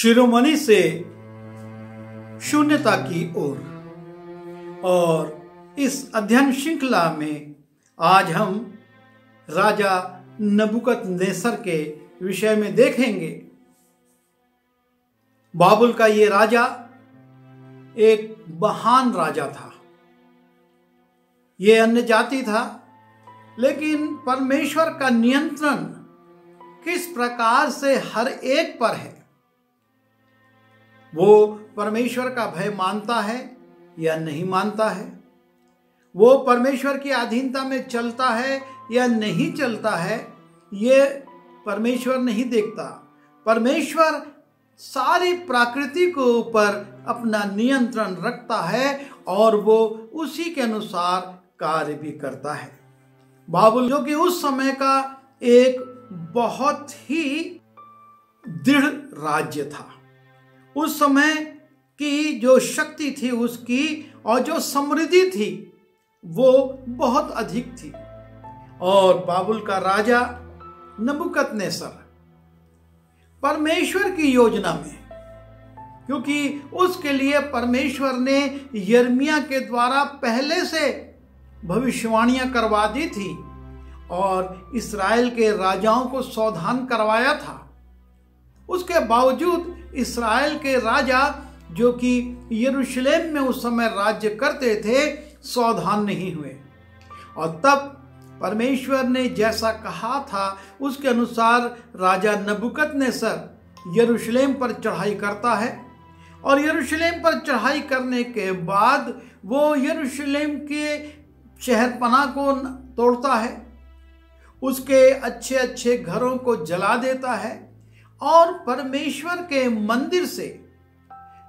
शिरोमणि से शून्यता की ओर। और इस अध्ययन श्रृंखला में आज हम राजा नबूकदनेस्सर के विषय में देखेंगे। बाबुल का ये राजा एक महान राजा था। ये अन्य जाति था, लेकिन परमेश्वर का नियंत्रण किस प्रकार से हर एक पर है। वो परमेश्वर का भय मानता है या नहीं मानता है, वो परमेश्वर की अधीनता में चलता है या नहीं चलता है, ये परमेश्वर नहीं देखता। परमेश्वर सारी प्रकृति के ऊपर अपना नियंत्रण रखता है और वो उसी के अनुसार कार्य भी करता है। बाबुल जो कि उस समय का एक बहुत ही दृढ़ राज्य था, उस समय की जो शक्ति थी उसकी और जो समृद्धि थी वो बहुत अधिक थी। और बाबुल का राजा नबूकदनेस्सर परमेश्वर की योजना में, क्योंकि उसके लिए परमेश्वर ने यिर्मयाह के द्वारा पहले से भविष्यवाणियां करवा दी थी और इस्राएल के राजाओं को सावधान करवाया था। उसके बावजूद इस्राएल के राजा जो कि यरूशलेम में उस समय राज्य करते थे सावधान नहीं हुए। और तब परमेश्वर ने जैसा कहा था उसके अनुसार राजा नबूकदनेस्सर यरूशलेम पर चढ़ाई करता है। और यरूशलेम पर चढ़ाई करने के बाद वो यरूशलेम के शहरपनाह को तोड़ता है, उसके अच्छे अच्छे घरों को जला देता है और परमेश्वर के मंदिर से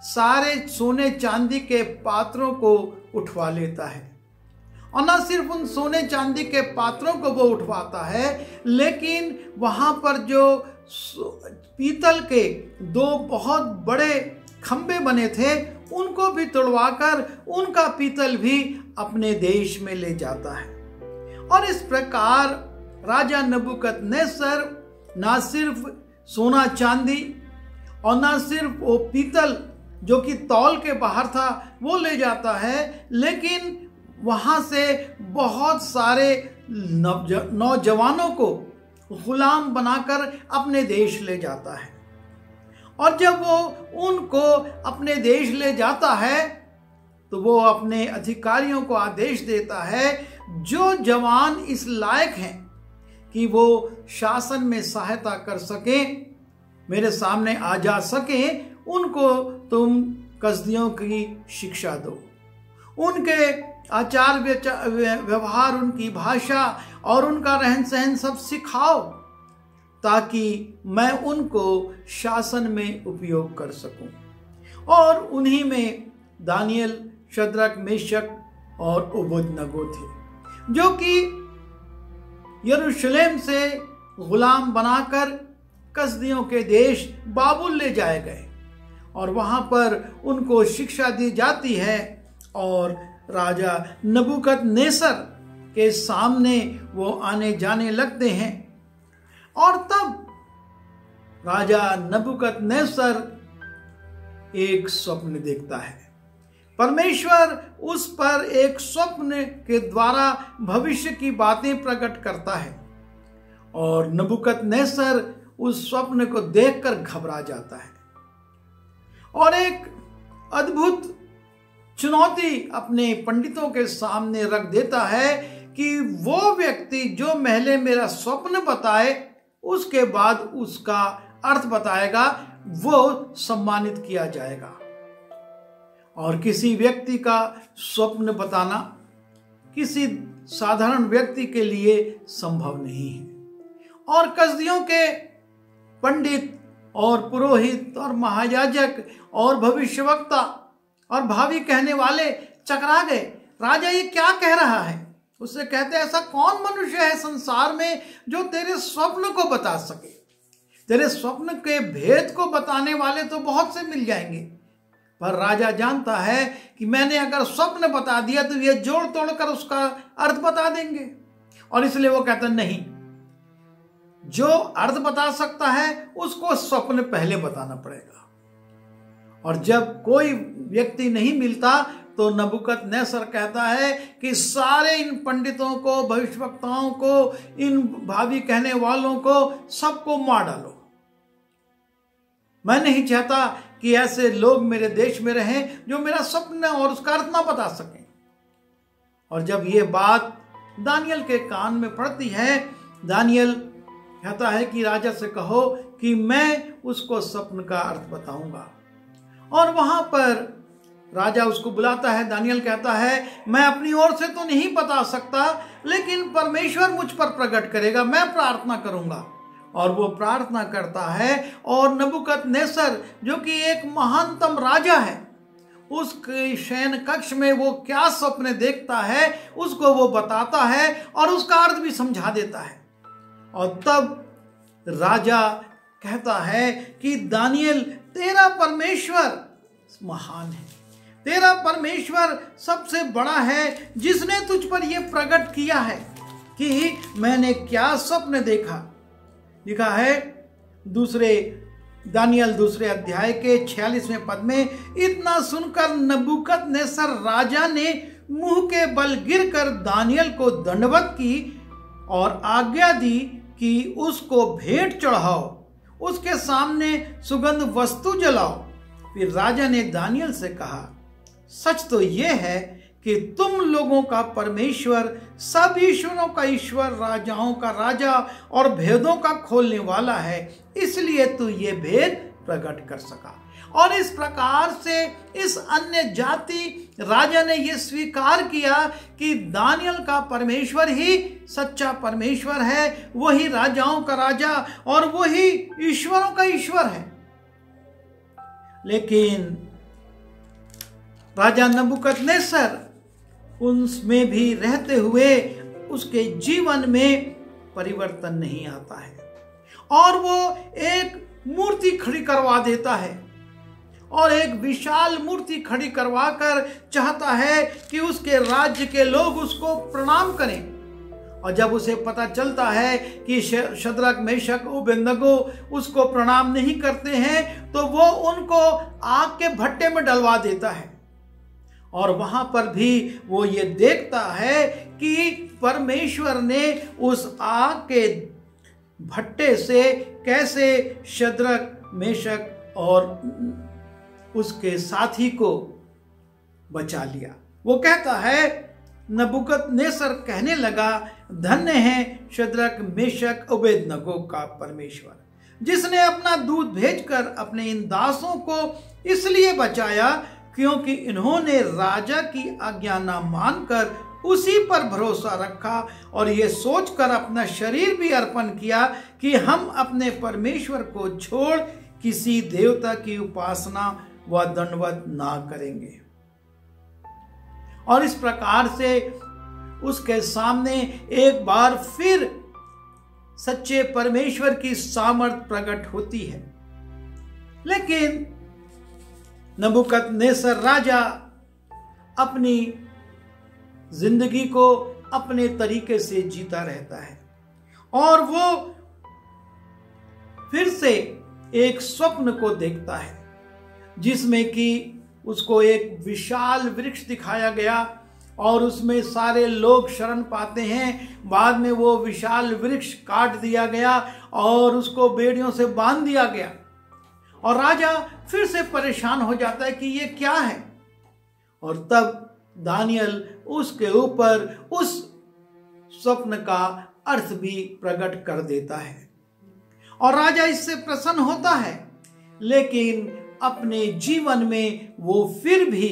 सारे सोने चांदी के पात्रों को उठवा लेता है। और न सिर्फ उन सोने चांदी के पात्रों को वो उठवाता है, लेकिन वहां पर जो पीतल के दो बहुत बड़े खंबे बने थे उनको भी तोड़वाकर उनका पीतल भी अपने देश में ले जाता है। और इस प्रकार राजा नबूकदनेस्सर ना सिर्फ सोना चांदी और ना सिर्फ वो पीतल जो कि तौल के बाहर था वो ले जाता है, लेकिन वहां से बहुत सारे नौजवानों को गुलाम बनाकर अपने देश ले जाता है। और जब वो उनको अपने देश ले जाता है तो वो अपने अधिकारियों को आदेश देता है, जो जवान इस लायक हैं कि वो शासन में सहायता कर सकें, मेरे सामने आ जा सकें, उनको तुम कसदियों की शिक्षा दो। उनके आचार व्यवहार, उनकी भाषा और उनका रहन सहन सब सिखाओ, ताकि मैं उनको शासन में उपयोग कर सकूं। और उन्हीं में दानियल, शद्रक, मेशक और अबेदनगो थे, जो कि यरूशलेम से गुलाम बनाकर कसदियों के देश बाबुल ले जाए गए। और वहां पर उनको शिक्षा दी जाती है और राजा नबूकदनेस्सर के सामने वो आने जाने लगते हैं। और तब राजा नबूकदनेस्सर एक स्वप्न देखता है। परमेश्वर उस पर एक स्वप्न के द्वारा भविष्य की बातें प्रकट करता है और नबूकदनेस्सर उस स्वप्न को देखकर घबरा जाता है और एक अद्भुत चुनौती अपने पंडितों के सामने रख देता है कि वो व्यक्ति जो पहले मेरा स्वप्न बताए उसके बाद उसका अर्थ बताएगा, वो सम्मानित किया जाएगा। और किसी व्यक्ति का स्वप्न बताना किसी साधारण व्यक्ति के लिए संभव नहीं है। और कसदियों के पंडित और पुरोहित और महायाजक और भविष्यवक्ता और भावी कहने वाले चकरा गए। राजा ये क्या कह रहा है? उससे कहते ऐसा कौन मनुष्य है संसार में जो तेरे स्वप्न को बता सके? तेरे स्वप्न के भेद को बताने वाले तो बहुत से मिल जाएंगे, पर राजा जानता है कि मैंने अगर स्वप्न बता दिया तो ये जोड़ तोड़ कर उसका अर्थ बता देंगे। और इसलिए वो कहता नहीं, जो अर्थ बता सकता है उसको स्वप्न पहले बताना पड़ेगा। और जब कोई व्यक्ति नहीं मिलता तो नबूकदनेस्सर कहता है कि सारे इन पंडितों को, भविष्यवक्ताओं को, इन भावी कहने वालों को सबको मार डालो। मैं नहीं चाहता कि ऐसे लोग मेरे देश में रहें जो मेरा स्वप्न और उसका अर्थ ना बता सकें। और जब ये बात दानियल के कान में पड़ती है, दानियल कहता है कि राजा से कहो कि मैं उसको स्वप्न का अर्थ बताऊंगा। और वहां पर राजा उसको बुलाता है। दानियल कहता है मैं अपनी ओर से तो नहीं बता सकता, लेकिन परमेश्वर मुझ पर प्रकट करेगा, मैं प्रार्थना करूंगा। और वो प्रार्थना करता है और नबूकदनेस्सर जो कि एक महानतम राजा है, उसके शयन कक्ष में वो क्या सपने देखता है उसको वो बताता है और उसका अर्थ भी समझा देता है। और तब राजा कहता है कि दानियल, तेरा परमेश्वर महान है, तेरा परमेश्वर सबसे बड़ा है, जिसने तुझ पर यह प्रकट किया है कि मैंने क्या स्वप्न देखा। लिखा है दानियल दूसरे अध्याय के 46वें पद में, इतना सुनकर नबूकदनेस्सर राजा ने मुंह के बल गिरकर दानियल को दंडवत की और आज्ञा दी कि उसको भेंट चढ़ाओ, उसके सामने सुगंध वस्तु जलाओ। फिर राजा ने दानियल से कहा, सच तो यह है कि तुम लोगों का परमेश्वर सब ईश्वरों का ईश्वर, राजाओं का राजा और भेदों का खोलने वाला है, इसलिए तू ये भेद प्रकट कर सका। और इस प्रकार से इस अन्य जाति राजा ने यह स्वीकार किया कि दानियल का परमेश्वर ही सच्चा परमेश्वर है, वही राजाओं का राजा और वही ईश्वरों का ईश्वर है। लेकिन राजा नबूकदनेस्सर उनमें भी रहते हुए उसके जीवन में परिवर्तन नहीं आता है और वो एक मूर्ति खड़ी करवा देता है और एक विशाल मूर्ति खड़ी करवाकर चाहता है कि उसके राज्य के लोग उसको प्रणाम करें। और जब उसे पता चलता है कि शद्रक, मेशक, अबेदनगो उसको प्रणाम नहीं करते हैं, तो वो उनको आग के भट्टे में डलवा देता है। और वहां पर भी वो ये देखता है कि परमेश्वर ने उस आग के भट्टे से कैसे शद्रक, मेशक और उसके साथी को बचा लिया। वो कहता है, नबूकदनेस्सर कहने लगा, धन्य है शद्रक, मेशक, अबेदनगो का परमेश्वर, जिसने अपना दूत भेजकर अपने इन दासों को इसलिए बचाया क्योंकि इन्होंने राजा की आज्ञा न मानकर उसी पर भरोसा रखा और ये सोचकर अपना शरीर भी अर्पण किया कि हम अपने परमेश्वर को छोड़ किसी देवता की उपासना व दंडवत ना करेंगे। और इस प्रकार से उसके सामने एक बार फिर सच्चे परमेश्वर की सामर्थ प्रकट होती है। लेकिन नबूकदनेस्सर राजा अपनी जिंदगी को अपने तरीके से जीता रहता है और वो फिर से एक स्वप्न को देखता है जिसमें कि उसको एक विशाल वृक्ष दिखाया गया और उसमें सारे लोग शरण पाते हैं। बाद में वो विशाल वृक्ष काट दिया गया और उसको बेड़ियों से बांध दिया गया और राजा फिर से परेशान हो जाता है कि ये क्या है। और तब दानियल उसके ऊपर उस स्वप्न का अर्थ भी प्रकट कर देता है और राजा इससे प्रसन्न होता है। लेकिन अपने जीवन में वो फिर भी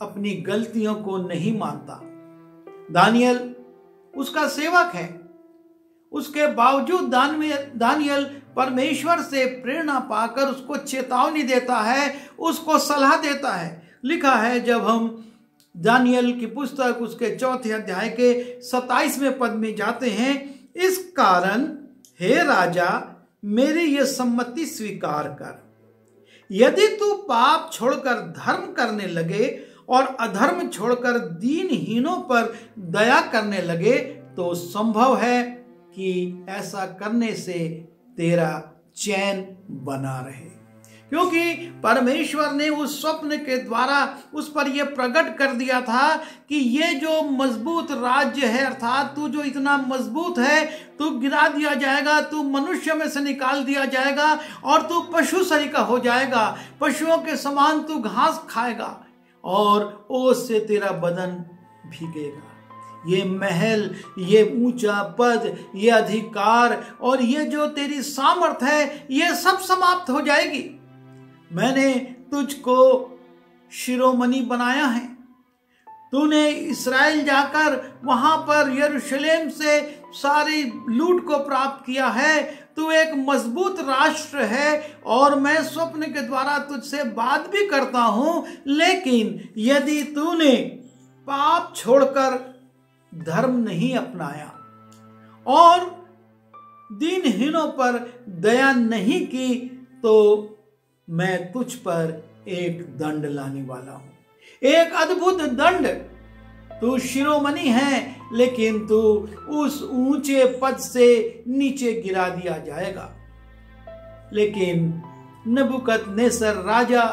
अपनी गलतियों को नहीं मानता। दानियल उसका सेवक है, उसके बावजूद दानियल परमेश्वर से प्रेरणा पाकर उसको चेतावनी देता है, उसको सलाह देता है। लिखा है, जब हम दानियल की पुस्तक उसके 4 अध्याय के 27वें पद में जाते हैं, इस कारण हे राजा मेरी यह सम्मति स्वीकार कर, यदि तू पाप छोड़कर धर्म करने लगे और अधर्म छोड़कर दीनहीनों पर दया करने लगे तो संभव है कि ऐसा करने से तेरा चैन बना रहे। क्योंकि परमेश्वर ने उस स्वप्न के द्वारा उस पर यह प्रकट कर दिया था कि ये जो मजबूत राज्य है, अर्थात तू जो इतना मजबूत है, तू गिरा दिया जाएगा, तू मनुष्य में से निकाल दिया जाएगा और तू पशु सरीका हो जाएगा, पशुओं के समान तू घास खाएगा और ओस से तेरा बदन भीगेगा। ये महल, ये ऊंचा पद, ये अधिकार और ये जो तेरी सामर्थ है, ये सब समाप्त हो जाएगी। मैंने तुझको शिरोमणि बनाया है। तूने इस्राएल जाकर वहां पर यरूशलेम से सारी लूट को प्राप्त किया है। तू एक मजबूत राष्ट्र है और मैं स्वप्न के द्वारा तुझसे बात भी करता हूं, लेकिन यदि तूने पाप छोड़कर धर्म नहीं अपनाया और दीनहीनों पर दया नहीं की, तो मैं तुझ पर एक दंड लाने वाला हूं, एक अद्भुत दंड। तू शिरोमणि है, लेकिन तू उस ऊंचे पद से नीचे गिरा दिया जाएगा। लेकिन नबूकदनेस्सर राजा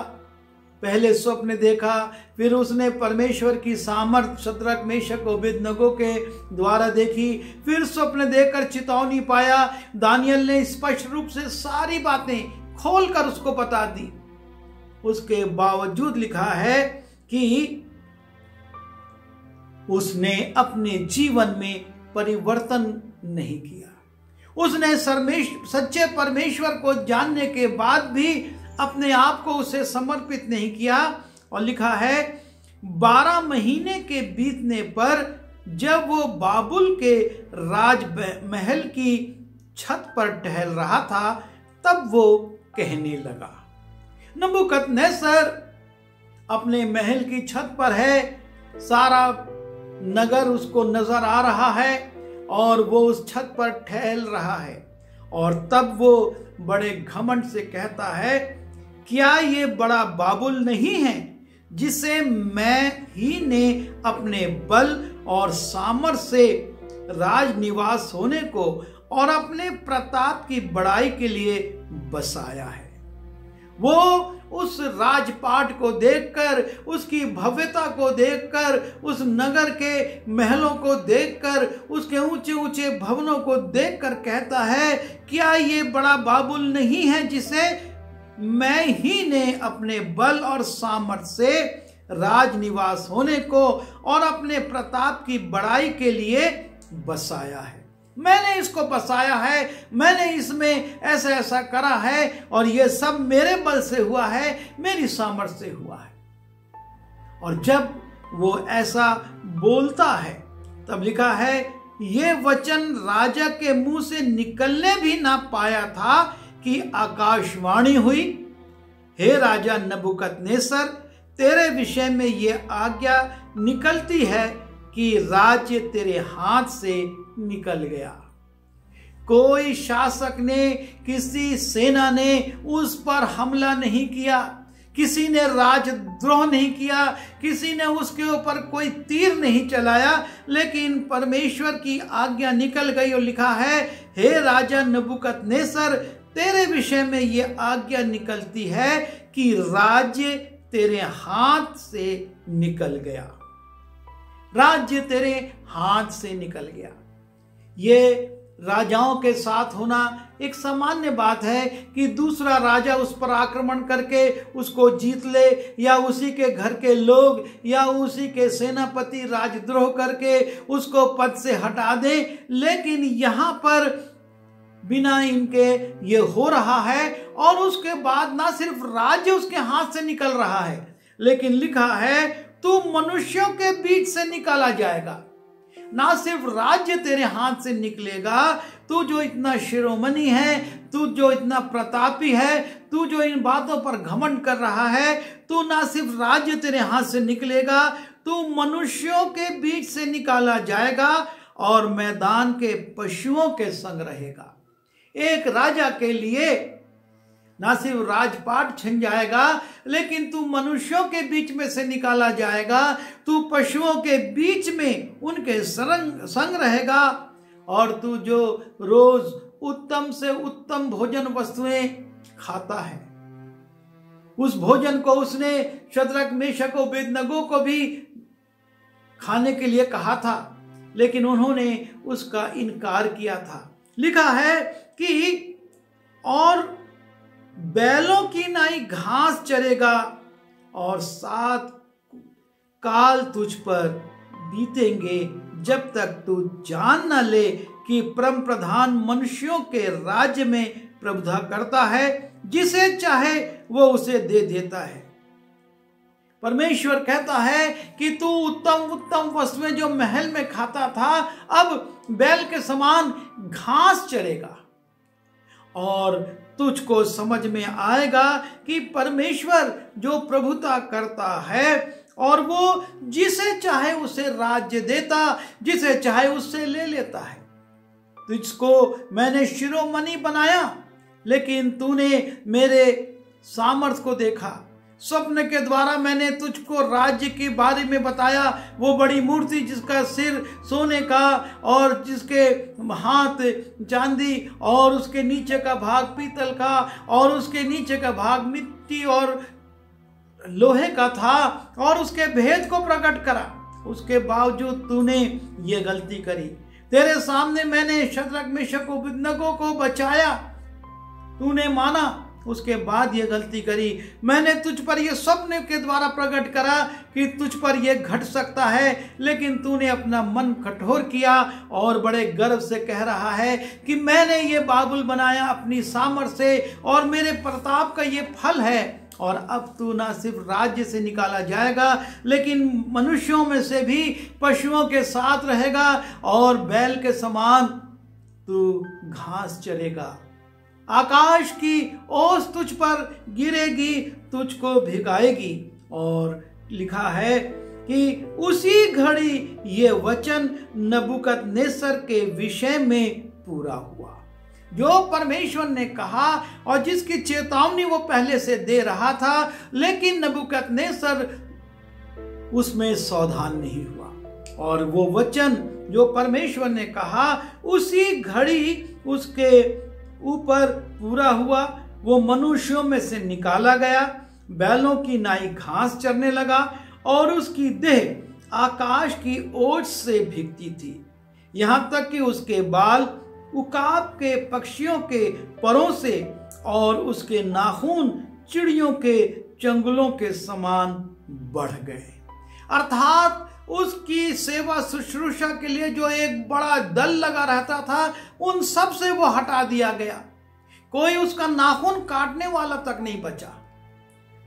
पहले स्वप्न देखा, फिर उसने परमेश्वर की सामर्थ शद्रक, मेशक, अबेदनगो के द्वारा देखी, फिर स्वप्न देखकर चेतावनी पाया। दानियल ने स्पष्ट रूप से सारी बातें खोलकर उसको बता दी। उसके बावजूद लिखा है कि उसने अपने जीवन में परिवर्तन नहीं किया। उसने सच्चे परमेश्वर को जानने के बाद भी अपने आप को उसे समर्पित नहीं किया। और लिखा है 12 महीने के बीतने पर जब वो बाबुल के राजमहल की छत पर टहल रहा था, तब वो कहने लगा। नबूकदनेस्सर अपने महल की छत पर है, सारा नगर उसको नजर आ रहा है और वो उस छत पर टहल रहा है। और तब वो बड़े घमंड से कहता है, क्या ये बड़ा बाबुल नहीं है जिसे मैं ही ने अपने बल और सामर्थ से राजनिवास होने को और अपने प्रताप की बड़ाई के लिए बसाया है। वो उस राजपाट को देखकर, उसकी भव्यता को देखकर, उस नगर के महलों को देखकर, उसके ऊंचे ऊंचे भवनों को देखकर कहता है, क्या ये बड़ा बाबुल नहीं है जिसे मैं ही ने अपने बल और सामर्थ से राजनिवास होने को और अपने प्रताप की बड़ाई के लिए बसाया है। मैंने इसको बसाया है, मैंने इसमें ऐसा ऐसा करा है और ये सब मेरे बल से हुआ है, मेरी सामर्थ्य से हुआ है। और जब वो ऐसा बोलता है, तब लिखा है, ये वचन राजा के मुंह से निकलने भी ना पाया था कि आकाशवाणी हुई, हे राजा नबूकदनेस्सर, तेरे विषय में ये आज्ञा निकलती है कि राज्य तेरे हाथ से निकल गया। कोई शासक ने, किसी सेना ने उस पर हमला नहीं किया, किसी ने राजद्रोह नहीं किया, किसी ने उसके ऊपर कोई तीर नहीं चलाया, लेकिन परमेश्वर की आज्ञा निकल गई और लिखा है, हे राजा नबूकदनेस्सर, तेरे विषय में ये आज्ञा निकलती है कि राज्य तेरे हाथ से निकल गया। राज्य तेरे हाथ से निकल गया। ये राजाओं के साथ होना एक सामान्य बात है कि दूसरा राजा उस पर आक्रमण करके उसको जीत ले, या उसी के घर के लोग या उसी के सेनापति राजद्रोह करके उसको पद से हटा दे। लेकिन यहाँ पर बिना इनके ये हो रहा है और उसके बाद ना सिर्फ राज्य उसके हाथ से निकल रहा है, लेकिन लिखा है तू मनुष्यों के बीच से निकाला जाएगा। ना सिर्फ राज्य तेरे हाथ से निकलेगा, तू जो इतना शिरोमणि है, तू जो इतना प्रतापी है, तू जो इन बातों पर घमंड कर रहा है, तू ना सिर्फ राज्य तेरे हाथ से निकलेगा, तू मनुष्यों के बीच से निकाला जाएगा और मैदान के पशुओं के संग रहेगा। एक राजा के लिए ना सिर्फ राजपाट छिन जाएगा, लेकिन तू मनुष्यों के बीच में से निकाला जाएगा, तू पशुओं के बीच में उनके संग रहेगा, और तू जो रोज उत्तम से उत्तम भोजन वस्तुएं खाता है, उस भोजन को उसने शद्रक मेशक और अबेदनगो को भी खाने के लिए कहा था, लेकिन उन्होंने उसका इनकार किया था। लिखा है कि और बैलों की नाई घास चरेगा और 7 काल तुझ पर बीतेंगे जब तक तू जान न ले कि परम प्रधान मनुष्यों के राज्य में प्रभुता करता है, जिसे चाहे वो उसे दे देता है। परमेश्वर कहता है कि तू उत्तम उत्तम वस्तुएं जो महल में खाता था अब बैल के समान घास चरेगा, और तुझको समझ में आएगा कि परमेश्वर जो प्रभुता करता है और वो जिसे चाहे उसे राज्य देता, जिसे चाहे उससे ले लेता है। तुझको मैंने शिरोमणि बनाया, लेकिन तूने मेरे सामर्थ को देखा। स्वप्न के द्वारा मैंने तुझको राज्य के बारे में बताया। वो बड़ी मूर्ति जिसका सिर सोने का और जिसके हाथ चांदी और उसके नीचे का भाग पीतल का और उसके नीचे का भाग मिट्टी और लोहे का था, और उसके भेद को प्रकट करा। उसके बावजूद तूने ये गलती करी। तेरे सामने मैंने शद्रक मेशक और अबेदनगो को बचाया, तूने माना, उसके बाद ये गलती करी। मैंने तुझ पर ये स्वप्न के द्वारा प्रकट करा कि तुझ पर ये घट सकता है, लेकिन तूने अपना मन कठोर किया और बड़े गर्व से कह रहा है कि मैंने ये बाबुल बनाया अपनी सामर्थ्य से और मेरे प्रताप का ये फल है। और अब तू ना सिर्फ राज्य से निकाला जाएगा, लेकिन मनुष्यों में से भी पशुओं के साथ रहेगा और बैल के समान तू घास चरेगा। आकाश की ओस तुझ पर गिरेगी, तुझको भिगाएगी। और लिखा है कि उसी घड़ी ये वचन नबूकदनेस्सर के विषय में पूरा हुआ, जो परमेश्वर ने कहा और जिसकी चेतावनी वो पहले से दे रहा था, लेकिन नबूकदनेस्सर उसमें सावधान नहीं हुआ। और वो वचन जो परमेश्वर ने कहा उसी घड़ी उसके ऊपर पूरा हुआ। वो मनुष्यों में से निकाला गया, बैलों की नाई घास चरने लगा और उसकी देह आकाश की ओज से भीगती थी, यहां तक कि उसके बाल उकाब के पक्षियों के परों से और उसके नाखून चिड़ियों के चंगुलों के समान बढ़ गए। अर्थात उसकी सेवा शुश्रूषा के लिए जो एक बड़ा दल लगा रहता था, उन सब से वो हटा दिया गया। कोई उसका नाखून काटने वाला तक नहीं बचा,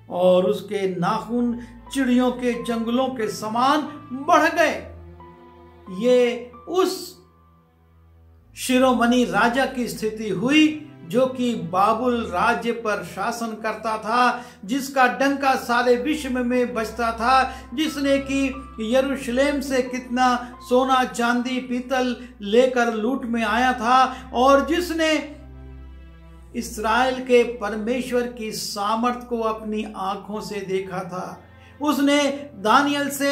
और उसके नाखून चिड़ियों के जंगलों के समान बढ़ गए। ये उस शिरोमणि राजा की स्थिति हुई जो कि बाबुल राज्य पर शासन करता था, जिसका डंका सारे विश्व में बजता था, जिसने कि यरूशलेम से कितना सोना चांदी पीतल लेकर लूट में आया था, और जिसने इस्राएल के परमेश्वर की सामर्थ को अपनी आंखों से देखा था। उसने दानियल से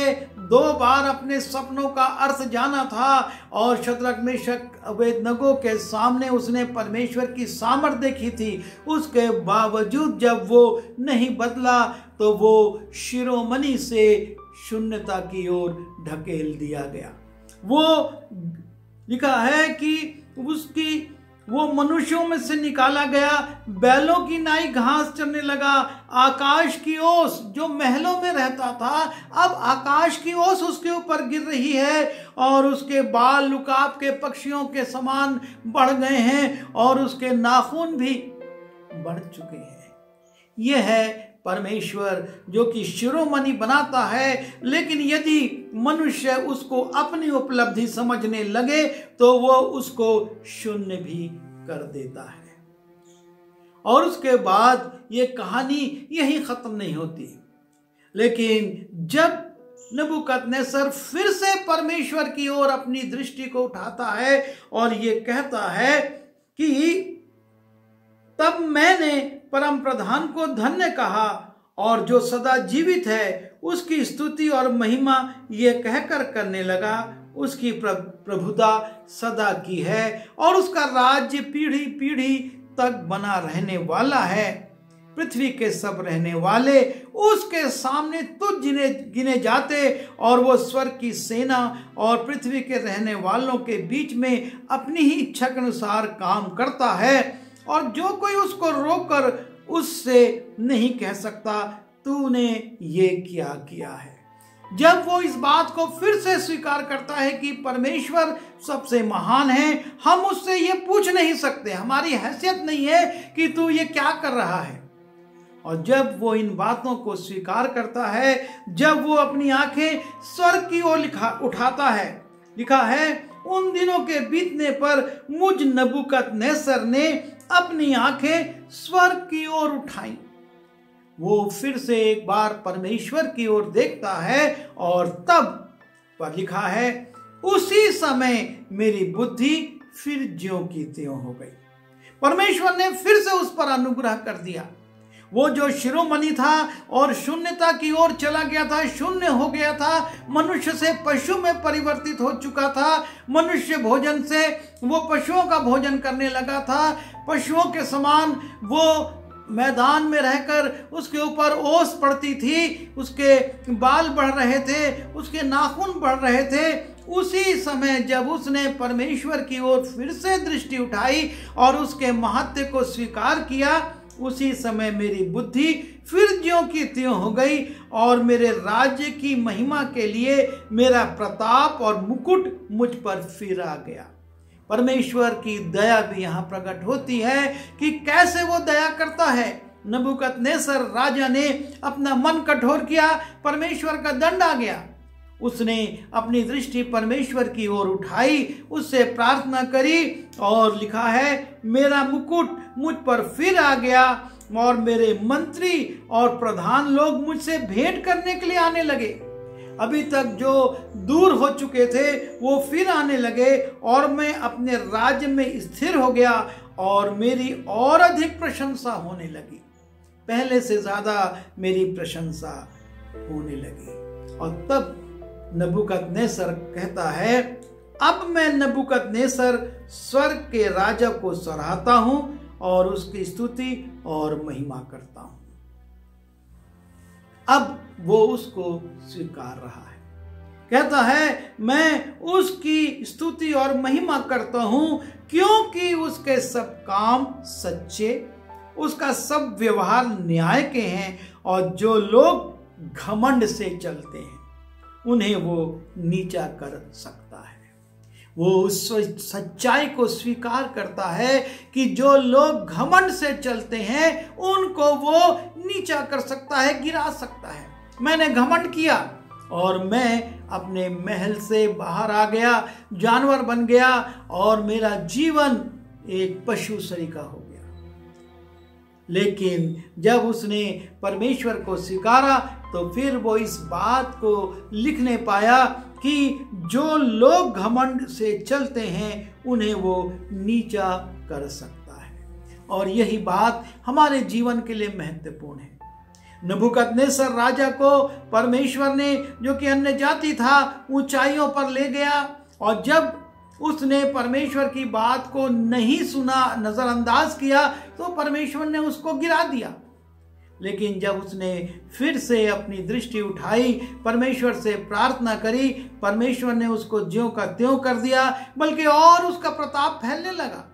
2 बार अपने सपनों का अर्थ जाना था, और शद्रक मेशक अबेदनगो के सामने उसने परमेश्वर की सामर्थ देखी थी। उसके बावजूद जब वो नहीं बदला तो वो शिरोमणि से शून्यता की ओर ढकेल दिया गया। वो लिखा है कि वो मनुष्यों में से निकाला गया, बैलों की नाई घास चरने लगा। आकाश की ओस जो महलों में रहता था, अब आकाश की ओस उसके ऊपर गिर रही है, और उसके बाल लुकाब के पक्षियों के समान बढ़ गए हैं, और उसके नाखून भी बढ़ चुके हैं। यह है परमेश्वर जो कि शिरोमणि बनाता है, लेकिन यदि मनुष्य उसको अपनी उपलब्धि समझने लगे तो वो उसको शून्य भी कर देता है। और उसके बाद ये कहानी यही खत्म नहीं होती, लेकिन जब नबूकदनेस्सर फिर से परमेश्वर की ओर अपनी दृष्टि को उठाता है और ये कहता है कि तब मैंने परम प्रधान को धन्य कहा, और जो सदा जीवित है उसकी स्तुति और महिमा ये कहकर करने लगा, उसकी प्रभुता सदा की है और उसका राज्य पीढ़ी पीढ़ी तक बना रहने वाला है। पृथ्वी के सब रहने वाले उसके सामने तुच्छ गिने जाते, और वो स्वर्ग की सेना और पृथ्वी के रहने वालों के बीच में अपनी ही इच्छा के अनुसार काम करता है, और जो कोई उसको रोककर उससे नहीं कह सकता तूने ये क्या किया है। जब वो इस बात को फिर से स्वीकार करता है कि परमेश्वर सबसे महान है, हम उससे ये पूछ नहीं सकते, हमारी हैसियत नहीं है कि तू ये क्या कर रहा है। और जब वो इन बातों को स्वीकार करता है, जब वो अपनी आंखें स्वर्ग की ओर उठाता है, लिखा है उन दिनों के बीतने पर मुझ नबूकदनेस्सर ने अपनी आंखें स्वर्ग की ओर उठाई। वो फिर से एक बार परमेश्वर की ओर देखता है, और तब पर लिखा है उसी समय मेरी बुद्धि फिर ज्यों की त्यों हो गई। परमेश्वर ने फिर से उस पर अनुग्रह कर दिया। वो जो शिरोमणि था और शून्यता की ओर चला गया था, शून्य हो गया था, मनुष्य से पशु में परिवर्तित हो चुका था, मनुष्य भोजन से वो पशुओं का भोजन करने लगा था, पशुओं के समान वो मैदान में रहकर उसके ऊपर ओस पड़ती थी, उसके बाल बढ़ रहे थे, उसके नाखून बढ़ रहे थे। उसी समय जब उसने परमेश्वर की ओर फिर से दृष्टि उठाई और उसके महत्व को स्वीकार किया, उसी समय मेरी बुद्धि फिर ज्यों की त्यों हो गई, और मेरे राज्य की महिमा के लिए मेरा प्रताप और मुकुट मुझ पर फिर आ गया। परमेश्वर की दया भी यहाँ प्रकट होती है कि कैसे वो दया करता है। नबूकदनेस्सर राजा ने अपना मन कठोर किया, परमेश्वर का दंड आ गया। उसने अपनी दृष्टि परमेश्वर की ओर उठाई, उससे प्रार्थना करी, और लिखा है मेरा मुकुट मुझ पर फिर आ गया, और मेरे मंत्री और प्रधान लोग मुझसे भेंट करने के लिए आने लगे। अभी तक जो दूर हो चुके थे वो फिर आने लगे, और मैं अपने राज्य में स्थिर हो गया, और मेरी और अधिक प्रशंसा होने लगी। पहले से ज्यादा मेरी प्रशंसा होने लगी। और तब नबूकदनेस्सर कहता है, अब मैं नबूकदनेस्सर स्वर्ग के राजा को सराहता हूं और उसकी स्तुति और महिमा करता हूं। अब वो उसको स्वीकार रहा है, कहता है मैं उसकी स्तुति और महिमा करता हूं क्योंकि उसके सब काम सच्चे, उसका सब व्यवहार न्याय के हैं, और जो लोग घमंड से चलते हैं उन्हें वो नीचा कर सकता है। वो उस सच्चाई को स्वीकार करता है कि जो लोग घमंड से चलते हैं उनको वो नीचा कर सकता है, गिरा सकता है। मैंने घमंड किया और मैं अपने महल से बाहर आ गया, जानवर बन गया, और मेरा जीवन एक पशु सरीका हो गया। लेकिन जब उसने परमेश्वर को स्वीकारा तो फिर वो इस बात को लिखने पाया कि जो लोग घमंड से चलते हैं उन्हें वो नीचा कर सकता है। और यही बात हमारे जीवन के लिए महत्वपूर्ण है। नबूकदनेस्सर राजा को परमेश्वर ने, जो कि अन्य जाति था, ऊंचाइयों पर ले गया, और जब उसने परमेश्वर की बात को नहीं सुना, नजरअंदाज किया, तो परमेश्वर ने उसको गिरा दिया। लेकिन जब उसने फिर से अपनी दृष्टि उठाई, परमेश्वर से प्रार्थना करी, परमेश्वर ने उसको ज्यों का त्यों कर दिया, बल्कि और उसका प्रताप फैलने लगा।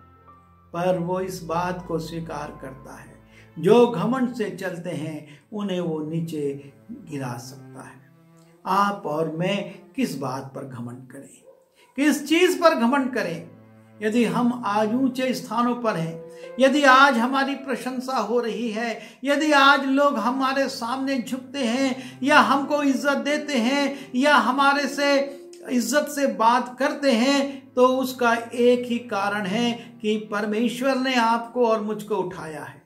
पर वो इस बात को स्वीकार करता है, जो घमंड से चलते हैं उन्हें वो नीचे गिरा सकता है। आप और मैं किस बात पर घमंड करें, किस चीज पर घमंड करें? यदि हम आज ऊंचे स्थानों पर हैं, यदि आज हमारी प्रशंसा हो रही है, यदि आज लोग हमारे सामने झुकते हैं या हमको इज्जत देते हैं या हमारे से इज्जत से बात करते हैं, तो उसका एक ही कारण है कि परमेश्वर ने आपको और मुझको उठाया है।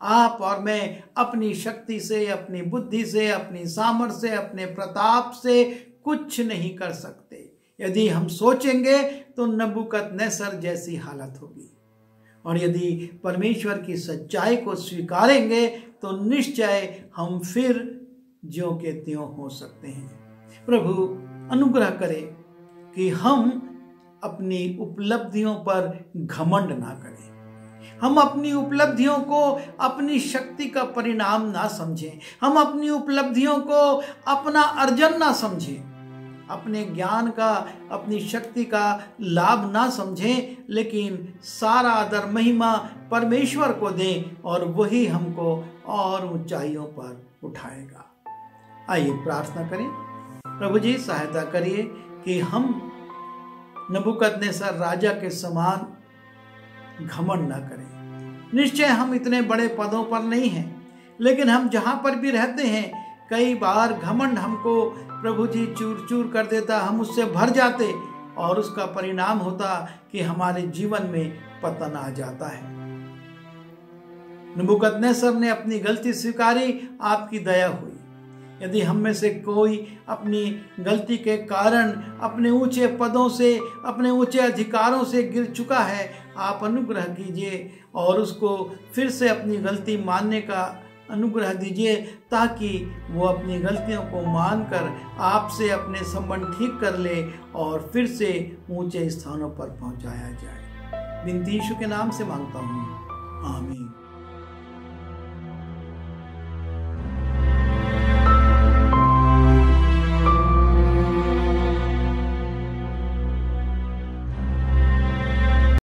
आप और मैं अपनी शक्ति से, अपनी बुद्धि से, अपनी सामर्थ्य से, अपने प्रताप से कुछ नहीं कर सकते। यदि हम सोचेंगे तो नबूकदनेस्सर जैसी हालत होगी, और यदि परमेश्वर की सच्चाई को स्वीकारेंगे तो निश्चय हम फिर ज्यों के त्यों हो सकते हैं। प्रभु अनुग्रह करे कि हम अपनी उपलब्धियों पर घमंड ना करें, हम अपनी उपलब्धियों को अपनी शक्ति का परिणाम ना समझें, हम अपनी उपलब्धियों को अपना अर्जन ना समझें, अपने ज्ञान का, अपनी शक्ति का लाभ ना समझें, लेकिन सारा आदर महिमा परमेश्वर को दें और वही हमको और ऊंचाइयों पर उठाएगा। आइए प्रार्थना करें। प्रभु जी सहायता करिए कि हम नबूकदनेस्सर राजा के समान घमंड ना करें। निश्चय हम इतने बड़े पदों पर नहीं हैं, लेकिन हम जहाँ पर भी रहते हैं कई बार घमंड हमको प्रभु जी चूर चूर कर देता, हम उससे भर जाते और उसका परिणाम होता कि हमारे जीवन में पतन आ जाता है। नबूकदनेस्सर ने अपनी गलती स्वीकारी, आपकी दया हुई। यदि हम में से कोई अपनी गलती के कारण अपने ऊंचे पदों से, अपने ऊंचे अधिकारों से गिर चुका है, आप अनुग्रह कीजिए और उसको फिर से अपनी गलती मानने का अनुग्रह दीजिए, ताकि वो अपनी गलतियों को मानकर आपसे अपने संबंध ठीक कर ले और फिर से ऊंचे स्थानों पर पहुंचाया जाए। विनती यीशु के नाम से मांगता हूँ, आमीन।